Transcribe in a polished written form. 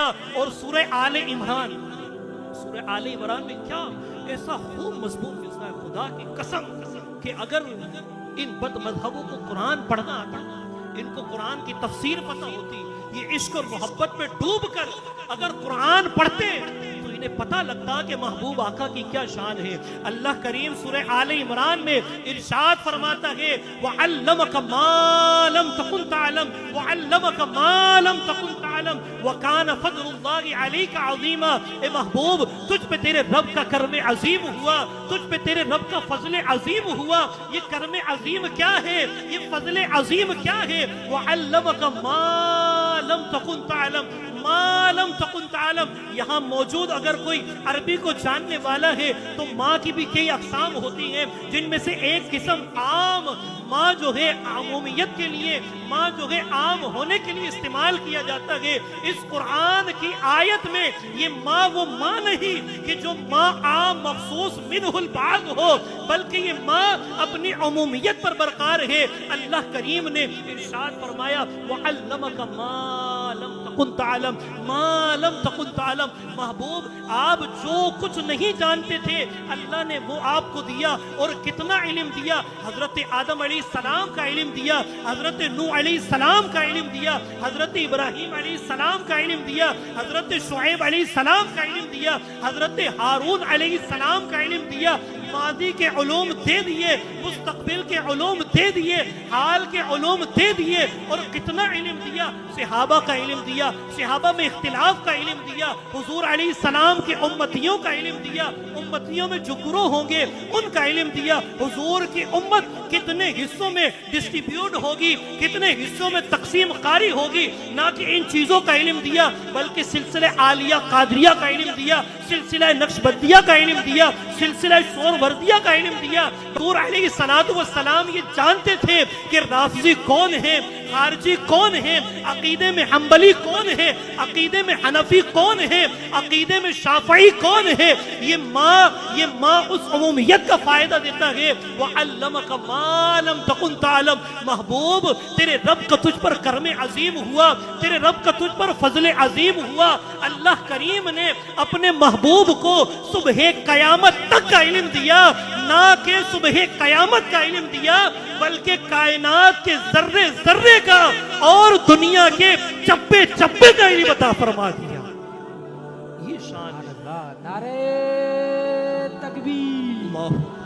फरमाया। और सूरह आले इमरान में क्या ऐसा खूब मजबूत किस्सा है, खुदा की कसम कि अगर इन बद मजहबों को कुरान पढ़ना आता, इनको कुरान की तफसीर पता होती, ये इश्क और मोहब्बत में डूब कर अगर कुरान पढ़ते तो इन्हें पता लगता कि महबूब आका की क्या शान है। अल्लाह करीम सूरह आले इमरान में इरशाद फरमाता है, वअल्लमका मा लम तकुन तअलम वअल्लमका मा लम तकुन तअलम वकान फज़लुल्लाहि अलैका अज़ीमा। ए महबूब, तुझ पे तेरे रब का कर्म अजीम हुआ, तुझ पे तेरे रब का फजल अजीम हुआ। ये कर्म अजीम क्या है, ये फजल अजीम क्या है? वअल्लमका मा लम तकुन तअलम मा लम तकुन तअलम। यहाँ मौजूद अगर कोई अरबी को जानने वाला है तो माँ की भी कई अक़साम होती हैं, जिनमें से एक किस्म आम माँ जो है आमूमियत के लिए, माँ जो है आम होने के लिए इस्तेमाल किया जाता है। इस कुरान की आयत में ये माँ वो माँ नहीं कि जो माँ आम मखसूस मिनहुल बाज़ हो, बल्कि ये माँ अपनी अमूमियत पर बरकरार है। अल्लाह करीम ने इरशाद फरमाया, वअल्लमका मा लम तकुन तअलम मा लम तकुन तअलम। महबूब, आप जो कुछ नहीं जानते थे अल्लाह ने वो आपको दिया। और कितना इल्म दिया? हजरत आदम अलैहिस्सलाम का इल्म दिया, हजरत नूह अलैहिस्सलाम का इल्म दिया, हजरत इब्राहीम अलैहिस्सलाम का इल्म दिया, हजरत शुएब अलैहिस्सलाम का इल्म दिया, हजरत हारून अलैहिस्सलाम का इल्म दिया। माजी के उलूम दे दिए, मुस्तकबिल के उलूम दे दिए, हाल के उलूम दे दिए। और कितना इल्म दिया? सहाबा का इल्म दिया, सहाबा में इख्तिलाफ का इल्म दिया, हुजूर अलैहिस्सलाम के उम्मतियों का इल्म दिया, उम्मतियों में जो गुरोह होंगे उनका इल्म दिया। हुजूर की उम्मत कितने हिस्सों में डिस्ट्रीब्यूट होगी, कितने हिस्सों में तकसीम कारी होगी, ना कि इन चीजों का इल्म दिया, बल्कि सिलसिला आलिया कादरिया का इल्म दिया, सिलसिला नक्शबंदिया का इल्म दिया, सिलसिला शोरवर्दिया का इल्म दिया। हुजूर अलैहिस्सलातु वस्सलाम ये जानते थे कि राफिजी कौन है, खारजी कौन है, अकीदे में हम्बली कौन है, अकीदे में हनफी कौन है, अकीदे में शाफई कौन है। ये माँ उस अमूमियत का फायदा देता है। वअल्लमका मा लम तकुन तअलम। महबूब, तेरे रब का तुझ पर कर्म अजीम हुआ, तेरे रब का तुझ पर फजल अजीम हुआ। अल्लाह करीम ने अपने महबूब को सुबह कयामत तक का इल्म दिया, ना कि सुबह कयामत का इल्म दिया, बल्कि कायनात के जर्रे जर्रे का और दुनिया के चप्पे चप्पे का इल्म अता फरमा दिया। ये शान है। नारे तकबीर।